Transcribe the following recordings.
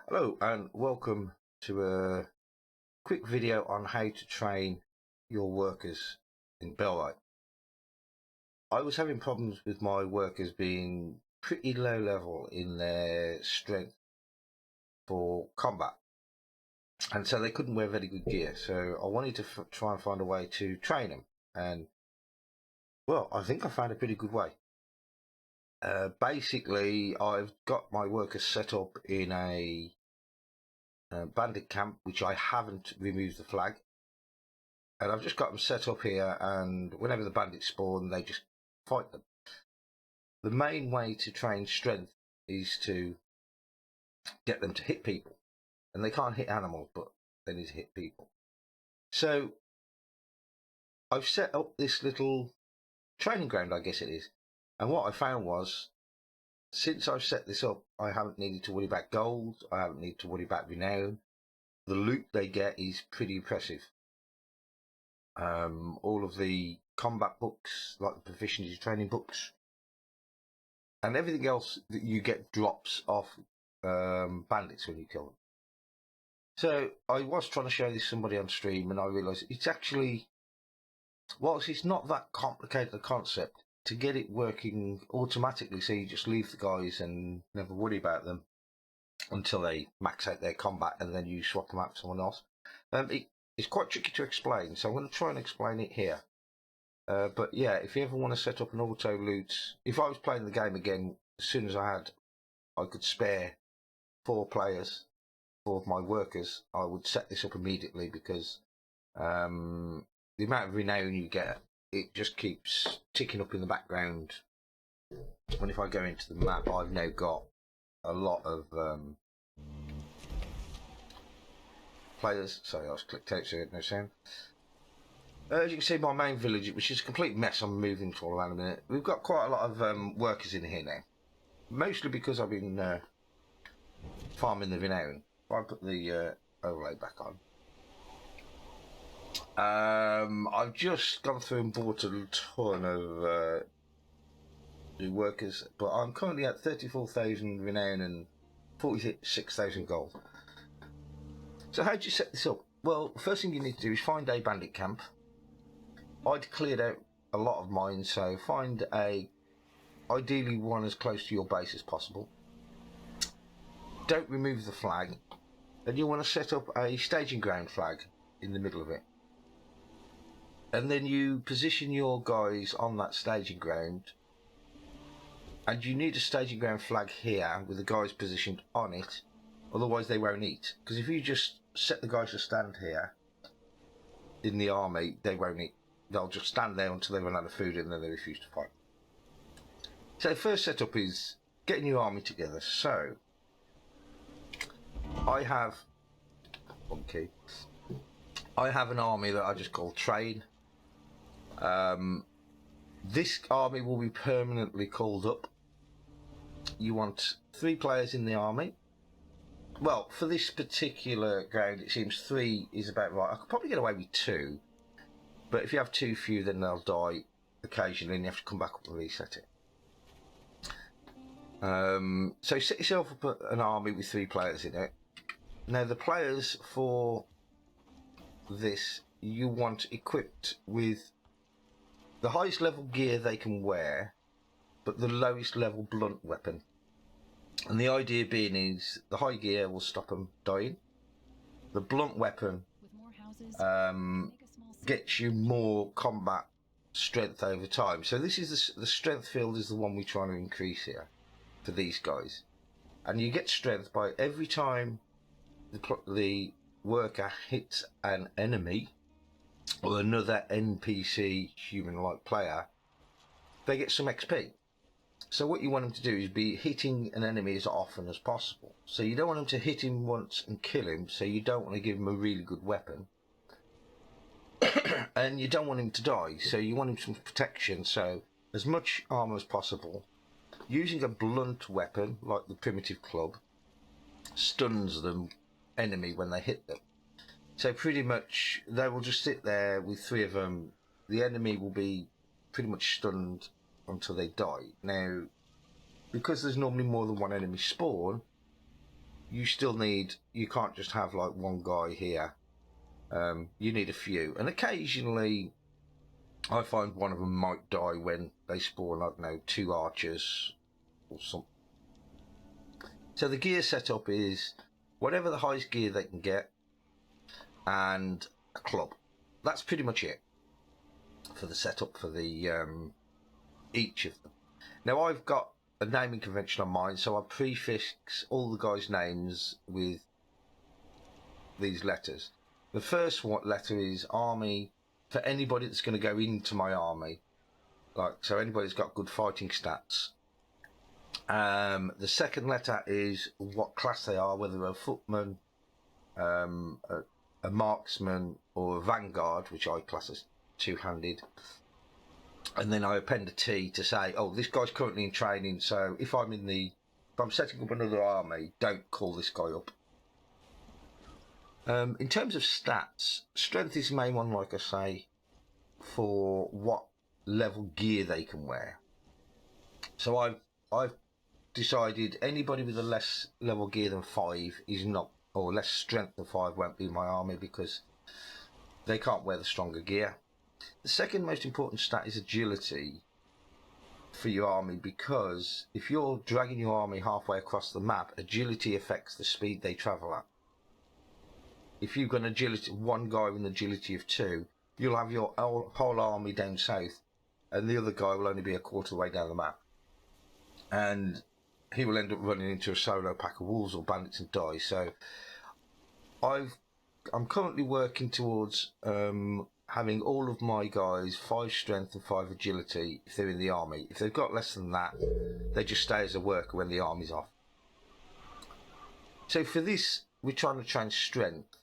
Hello and welcome to a quick video on how to train your workers in BellWright. I was having problems with my workers being pretty low level in their strength for combat, and so they couldn't wear very good gear. So I wanted to try and find a way to train them, and well, I think I found a pretty good way. Basically, I've got my workers set up in a bandit camp, which I haven't removed the flag, and I've just got them set up here, and whenever the bandits spawn they just fight them. The main way to train strength is to get them to hit people, and they can't hit animals, but they need to hit people. So I've set up this little training ground, I guess it is, and what I found was, since I've set this up, I haven't needed to worry about gold, I haven't needed to worry about renown. The loot they get is pretty impressive. All of the combat books, like the proficiency training books, and everything else that you get drops off bandits when you kill them. So I was trying to show this to somebody on stream, and I realised it's actually, whilst it's not that complicated a concept, to get it working automatically, so you just leave the guys and never worry about them until they max out their combat, and then you swap them out for someone else. It's quite tricky to explain, so I'm going to try and explain it here. But yeah, if you ever want to set up an auto loot, if I was playing the game again, as soon as I could spare 4 players, 4 of my workers, I would set this up immediately, because the amount of renown you get, it just keeps ticking up in the background. And if I go into the map, I've now got a lot of players. Sorry, I was clicked out so I had no sound. As you can see, my main village, which is a complete mess, I'm moving to all around a minute. We've got quite a lot of workers in here now, mostly because I've been farming the renown. If I put the overlay back on, I've just gone through and bought a ton of new workers, but I'm currently at 34,000 renown and 46,000 gold. So how do you set this up? Well, the first thing you need to do is find a bandit camp. I'd cleared out a lot of mine, so find ideally one as close to your base as possible. Don't remove the flag, and you want to set up a staging ground flag in the middle of it. And then you position your guys on that staging ground, and you need a staging ground flag here with the guys positioned on it, otherwise they won't eat. Because if you just set the guys to stand here in the army, they won't eat. They'll just stand there until they run out of food, and then they refuse to fight. So the first setup is getting your army together. So I have an army that I just call train. This army will be permanently called up. You want 3 players in the army. Well, for this particular ground, it seems 3 is about right. I could probably get away with 2, but if you have too few, then they'll die occasionally, and you have to come back up and reset it. So set yourself up an army with 3 players in it. Now, the players for this, you want equipped with the highest level gear they can wear, but the lowest level blunt weapon. And the idea being is the high gear will stop them dying. The blunt weapon gets you more combat strength over time. So this is the strength field is the one we're trying to increase here for these guys. And you get strength by every time the worker hits an enemy or another NPC human-like player, they get some XP. So what you want them to do is be hitting an enemy as often as possible. So you don't want them to hit him once and kill him, so you don't want to give him a really good weapon. And you don't want him to die, so you want him some protection, so as much armour as possible. Using a blunt weapon, like the primitive club, stuns the enemy when they hit them. So pretty much they will just sit there with 3 of them. The enemy will be pretty much stunned until they die. Now, because there's normally more than one enemy spawn, you still need, you can't just have like one guy here. You need a few, and occasionally I find one of them might die when they spawn, I don't know, 2 archers or something. So the gear setup is whatever the highest gear they can get and a club. That's pretty much it for the setup for the each of them. Now I've got a naming convention on mine, so I prefix all the guys' names with these letters. The first letter is army for anybody that's going to go into my army, like, so anybody's got good fighting stats. The second letter is what class they are, whether they're a footman, a marksman, or a vanguard, which I class as 2-handed. And then I append a T to say, oh, this guy's currently in training, so if I'm setting up another army, don't call this guy up. In terms of stats, strength is the main one, like I say, for what level gear they can wear. So I've decided anybody with a less level gear than 5 is not, or less strength than 5 won't be in my army, because they can't wear the stronger gear. The second most important stat is agility for your army, because if you're dragging your army halfway across the map, agility affects the speed they travel at. If you've got an agility, one guy with an agility of 2, you'll have your whole army down south, and the other guy will only be a quarter of the way down the map. And he will end up running into a solo pack of wolves or bandits and die. So I'm currently working towards having all of my guys 5 strength and 5 agility if they're in the army. If they've got less than that, they just stay as a worker when the army's off. So for this, we're trying to train strength.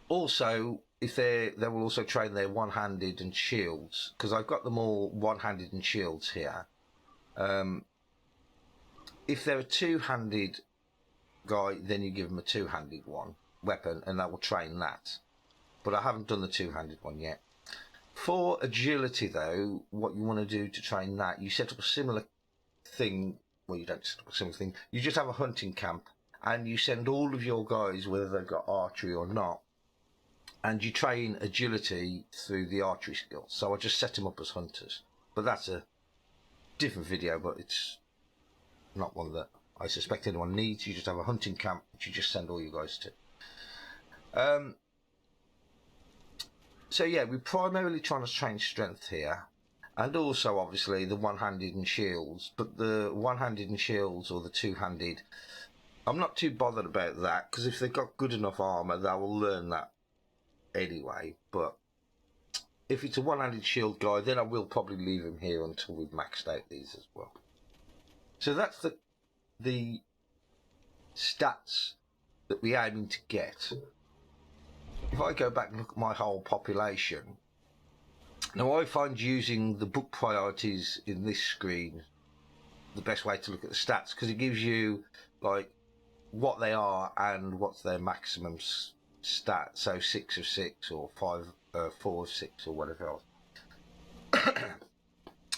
Also, if they will also train their one-handed and shields, because I've got them all one-handed and shields here. If they're a 2-handed guy, then you give them a 2-handed weapon, and that will train that. But I haven't done the 2-handed one yet. For agility, though, what you want to do to train that, you set up a similar thing. Well, you don't set up a similar thing. You just have a hunting camp, and you send all of your guys, whether they've got archery or not, and you train agility through the archery skills. So I just set them up as hunters. But that's a different video, but it's not one that I suspect anyone needs. You just have a hunting camp which you just send all you guys to. So yeah, we're primarily trying to train strength here, and also obviously the one-handed and shields. But the one-handed and shields, or the 2-handed, I'm not too bothered about that, because if they've got good enough armor, they will learn that anyway. But if it's a one-handed shield guy, then I will probably leave him here until we've maxed out these as well. So that's the stats that we're aiming to get. If I go back and look at my whole population, now I find using the book priorities in this screen the best way to look at the stats, because it gives you like what they are and what's their maximum stat. So 6 of 6 or 4 of 6 or whatever else.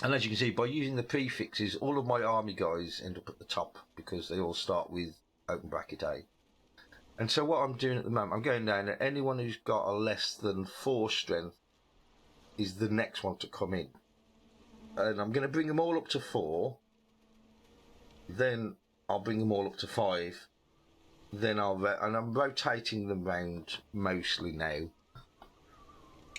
And as you can see, by using the prefixes, all of my army guys end up at the top, because they all start with open bracket A. And so what I'm doing at the moment, I'm going down, and anyone who's got a less than 4 strength is the next one to come in. And I'm going to bring them all up to 4. Then I'll bring them all up to 5. Then and I'm rotating them round mostly now.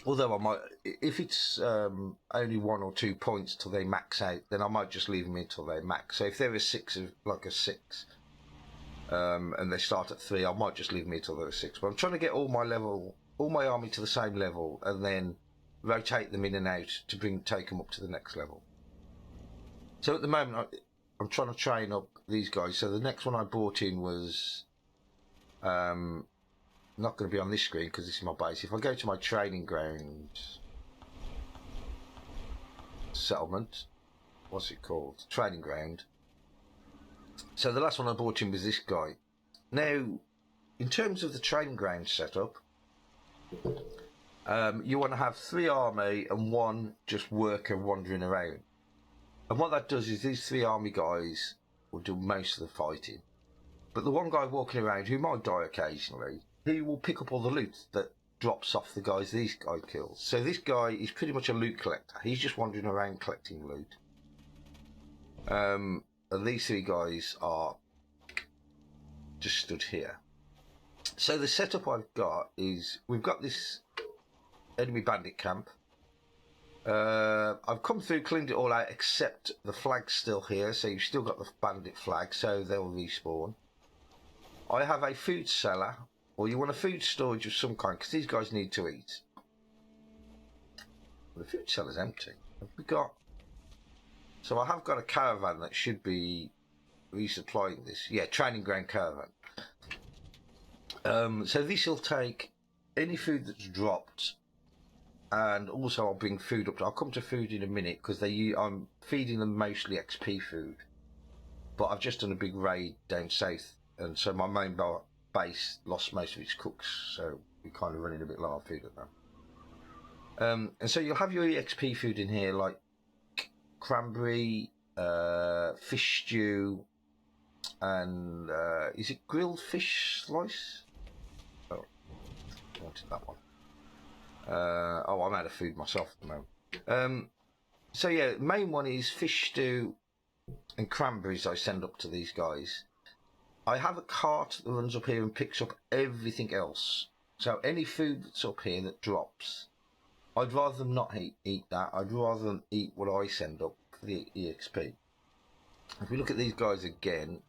Although I might, if it's only 1 or 2 points till they max out, then I might just leave them until they max. So if they're a 6 of like a 6, and they start at 3, I might just leave them until they're a 6. But I'm trying to get all my army to the same level, and then rotate them in and out to take them up to the next level. So at the moment, I'm trying to train up these guys. So the next one I brought in was not going to be on this screen because this is my base. If I go to my training ground settlement, what's it called? Training ground. So the last one I brought in was this guy. Now, in terms of the training ground setup, you want to have 3 army and 1 just worker wandering around. And what that does is these 3 army guys will do most of the fighting. But the one guy walking around who might die occasionally, he will pick up all the loot that drops off the guys these guys kills. So this guy is pretty much a loot collector. He's just wandering around collecting loot. And these three guys are just stood here. So the setup I've got is, we've got this enemy bandit camp. I've come through, cleaned it all out, except the flag's still here, so you've still got the bandit flag, so they'll respawn. I have a food cellar, or you want a food storage of some kind, because these guys need to eat. The food cellar's empty. Have we got... So I have got a caravan that should be resupplying this. Yeah, training ground caravan. So this will take any food that's dropped, and also I'll bring food up. I'll come to food in a minute, because I'm feeding them mostly XP food. But I've just done a big raid down south, and so my main base lost most of its cooks, so we're kind of running a bit low on food at that. And so you'll have your EXP food in here, like cranberry, fish stew, and is it grilled fish slice? Oh, I wanted that one. Oh, I'm out of food myself at the moment. So yeah, main one is fish stew and cranberries I send up to these guys. I have a cart that runs up here and picks up everything else. So any food that's up here that drops, I'd rather them not eat that. I'd rather them eat what I send up for the EXP. If we look at these guys again,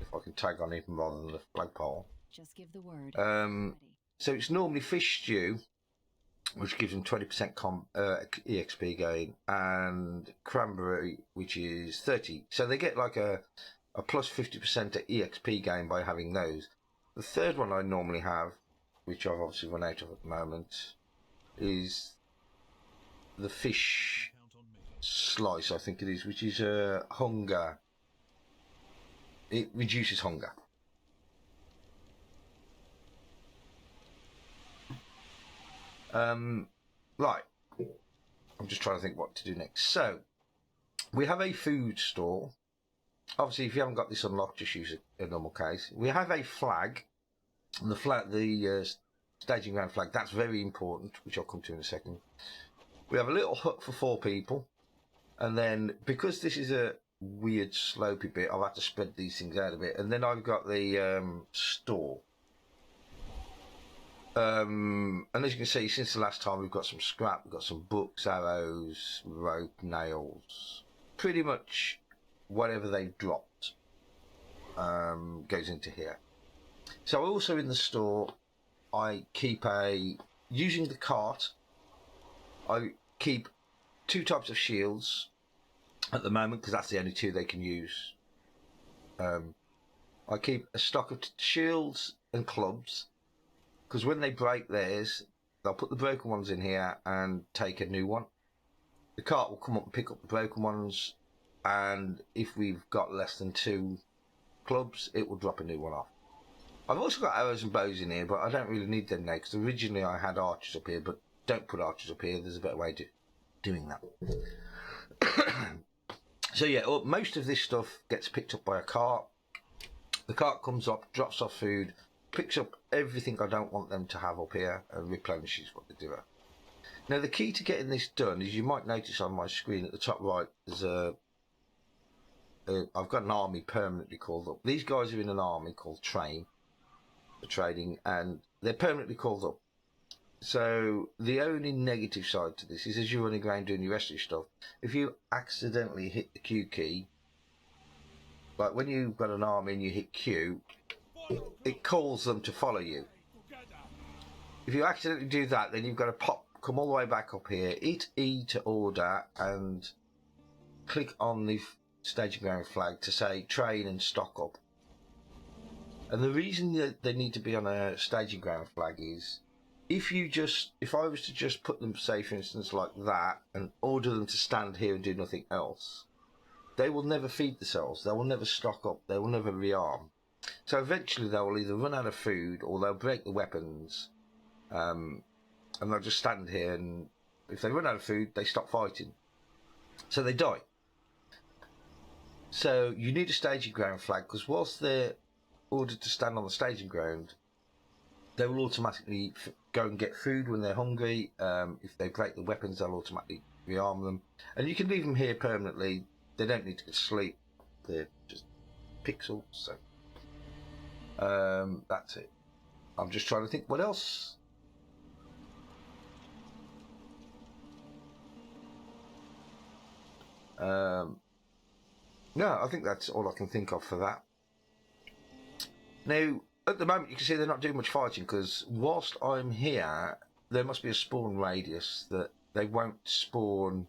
if I can tag on even rather than the flagpole. Just give the word. So it's normally fish stew, which gives them 20% EXP gain, and cranberry, which is 30. So they get like a plus 50% EXP gain by having those. The third one I normally have, which I've obviously run out of at the moment, is the fish slice, I think it is, which is hunger. It reduces hunger. Right, I'm just trying to think what to do next. So we have a food store. Obviously, if you haven't got this unlocked, just use a normal case. We have a flag, and the staging ground flag, that's very important, which I'll come to in a second. We have a little hut for 4 people, and then because this is a weird slopey bit, I've had to spread these things out a bit, and then I've got the store. And as you can see, since the last time, we've got some scrap, we've got some books, arrows, rope, nails, pretty much whatever they've dropped goes into here. So also in the store, I keep using the cart, I keep 2 types of shields at the moment, because that's the only 2 they can use. I keep a stock of shields and clubs, because when they break theirs, they'll put the broken ones in here and take a new one. The cart will come up and pick up the broken ones, and if we've got less than 2 clubs, it will drop a new one off. I've also got arrows and bows in here, but I don't really need them now, because originally I had archers up here, but don't put archers up here. There's a better way of doing that. So yeah, most of this stuff gets picked up by a cart. The cart comes up, drops off food, picks up everything I don't want them to have up here, and replenishes what they do. Now the key to getting this done is, you might notice on my screen at the top right, there's I've got an army permanently called up. These guys are in an army called Train for trading, and they're permanently called up. So the only negative side to this is, as you're running around doing your rest of your stuff, if you accidentally hit the Q key, like when you've got an army and you hit Q, it calls them to follow you. If you accidentally do that, then you've got to come all the way back up here, hit E to order, and click on the staging ground flag to say train and stock up. And the reason that they need to be on a staging ground flag is, if I was to just put them, say for instance like that, and order them to stand here and do nothing else, they will never feed themselves, they will never stock up, they will never rearm. So eventually they will either run out of food, or they'll break the weapons, and they'll just stand here, and if they run out of food, they stop fighting. So they die. So you need a staging ground flag, because whilst they're ordered to stand on the staging ground, they will automatically go and get food when they're hungry. If they break the weapons, they'll automatically rearm them. And you can leave them here permanently. They don't need to sleep. They're just pixels. So that's it. I'm just trying to think what else. No, I think that's all I can think of for that. Now, at the moment, you can see they're not doing much fighting, because whilst I'm here, there must be a spawn radius that they won't spawn.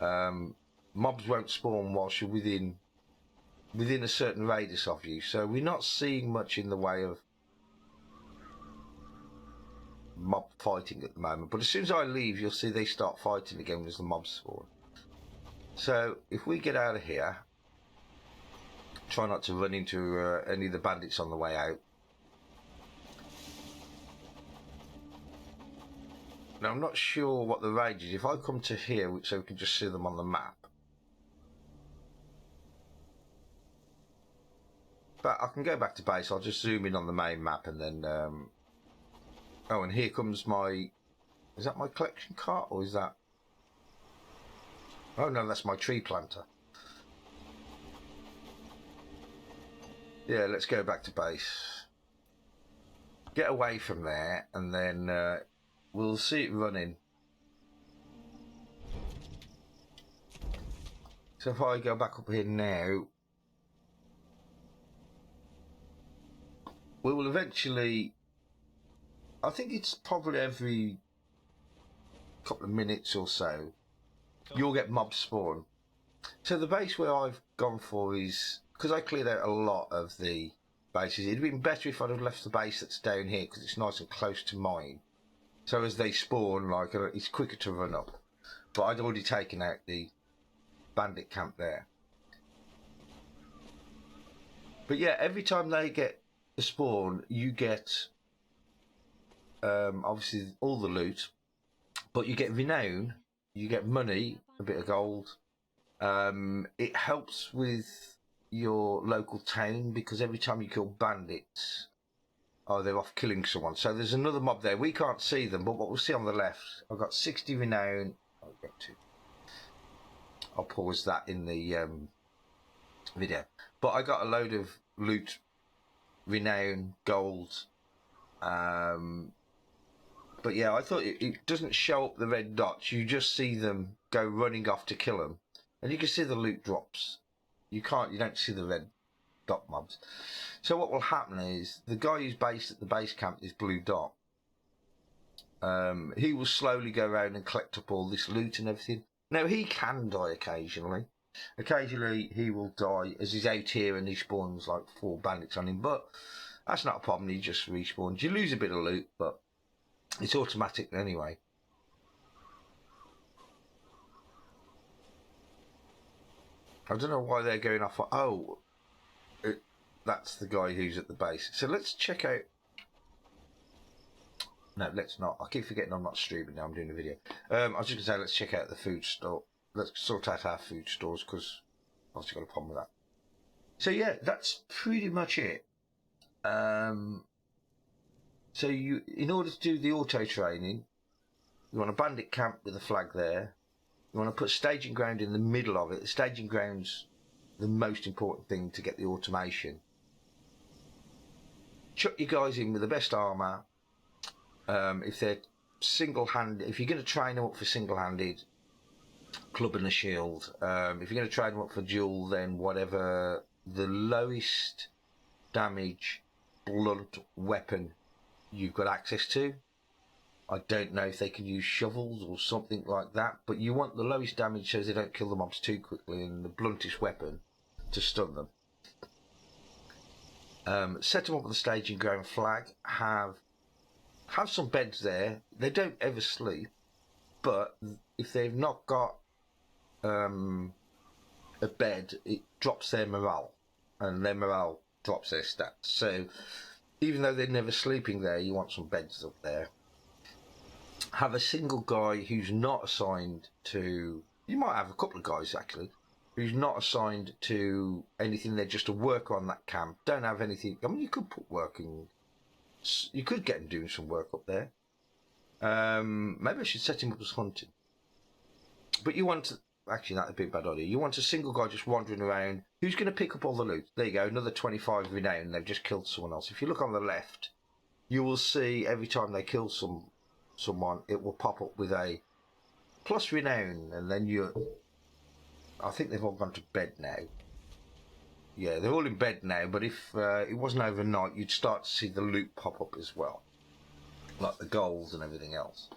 Mobs won't spawn whilst you're within a certain radius of you. So we're not seeing much in the way of mob fighting at the moment. But as soon as I leave, you'll see they start fighting again as the mobs spawn. So if we get out of here, try not to run into any of the bandits on the way out. Now, I'm not sure what the range is. If I come to here, so we can just see them on the map. But I can go back to base. I'll just zoom in on the main map and then... oh, and here comes my... Is that my collection cart, or is that... Oh, no, that's my tree planter. Yeah, let's go back to base. Get away from there, and then we'll see it running. So if I go back up here now, we will eventually... I think it's probably every couple of minutes or so, you'll get mobs spawn. So the base where I've gone for is... Because I cleared out a lot of the bases, it'd been better if I'd have left the base that's down here, because it's nice and close to mine. So as they spawn, like, it's quicker to run up. But I'd already taken out the bandit camp there. But yeah, every time they get the spawn, you get obviously all the loot, but you get renown, you get money, a bit of gold. It helps with your local town, because every time you kill bandits, oh, they're off killing someone. So there's another mob there. We can't see them, but what we'll see on the left, I've got 60 renown. I'll pause that in the video. But I got a load of loot, renown, gold. But yeah, I thought it doesn't show up the red dots. You just see them go running off to kill them, and you can see the loot drops. You don't see the red dot mobs. So what will happen is the guy who's based at the base camp, this blue dot, he will slowly go around and collect up all this loot and everything. Now, he can die occasionally. Occasionally he will die as he's out here and he spawns like 4 bandits on him, but that's not a problem. He just respawns. You lose a bit of loot, but it's automatic anyway. I don't know why they're going off. Oh, that's the guy who's at the base. So let's check out. No, let's not. I keep forgetting I'm not streaming now. I'm doing a video. I was just going to say, let's check out the food store. Let's sort out our food stores, because I've obviously got a problem with that. So yeah, that's pretty much it. So in order to do the auto training, you want a bandit camp with a flag there. You want to put staging ground in the middle of it. The staging ground's the most important thing to get the automation. Chuck your guys in with the best armour. If they're single-handed, if you're going to train them up for single-handed, club and a shield. If you're going to train them up for dual, then whatever the lowest damage blunt weapon you've got access to. I don't know if they can use shovels or something like that, but you want the lowest damage so they don't kill the mobs too quickly, and the bluntest weapon to stun them. Set them up with the staging ground flag. Have some beds there. They don't ever sleep, but if they've not got a bed, it drops their morale, and their morale drops their stats. So even though they're never sleeping there, you want some beds up there. Have a single guy who's not assigned to... You might have a couple of guys, actually, who's not assigned to anything. They're just a worker on that camp. Don't have anything. I mean, you could put working. You could get him doing some work up there. Maybe I should set him up as hunting. But you want to, actually, that'd be a bad idea. You want a single guy just wandering around. Who's going to pick up all the loot? There you go, another 25 renown. They've just killed someone else. If you look on the left, you will see every time they kill someone, it will pop up with a plus renown, and then I think they've all gone to bed now. Yeah, they're all in bed now, but if it wasn't overnight, you'd start to see the loot pop up as well, like the gold and everything else.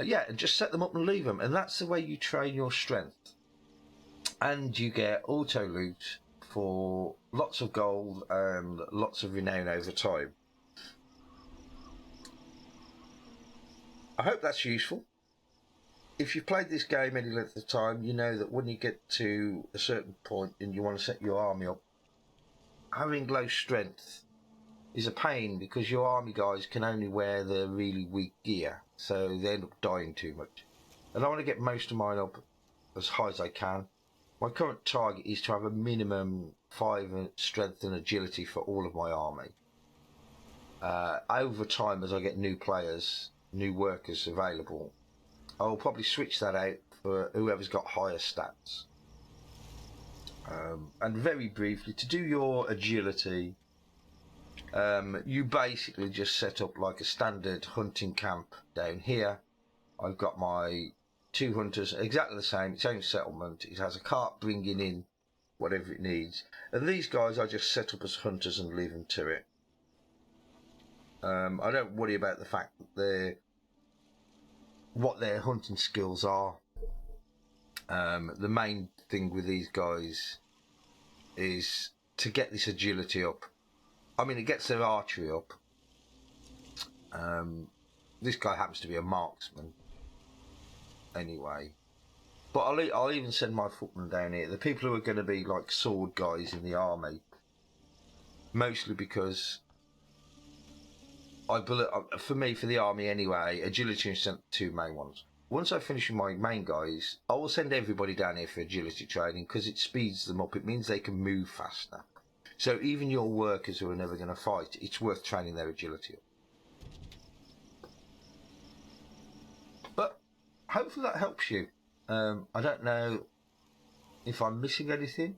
Yeah, and just set them up and leave them, and that's the way you train your strength. And you get auto loot for lots of gold and lots of renown over time. I hope that's useful. If you've played this game any length of time, you know that when you get to a certain point and you want to set your army up, having low strength is a pain because your army guys can only wear the really weak gear, so they end up dying too much. And I want to get most of mine up as high as I can. My current target is to have a minimum 5 strength and agility for all of my army. Over time, as I get new players, new workers available, I'll probably switch that out for whoever's got higher stats. And very briefly, to do your agility, you basically just set up like a standard hunting camp down here. I've got my 2 hunters, exactly the same, its own settlement. It has a cart bringing in whatever it needs. And these guys I just set up as hunters and leave them to it. I don't worry about the fact that what their hunting skills are. The main thing with these guys is to get this agility up. I mean, it gets their archery up. This guy happens to be a marksman anyway. But I'll even send my footmen down here. The people who are going to be like sword guys in the army. Mostly because I believe, for me, for the army anyway, agility and strength, the 2 main ones. Once I finish with my main guys, I will send everybody down here for agility training because it speeds them up. It means they can move faster. So even your workers who are never going to fight, it's worth training their agility up. But hopefully that helps you. I don't know if I'm missing anything.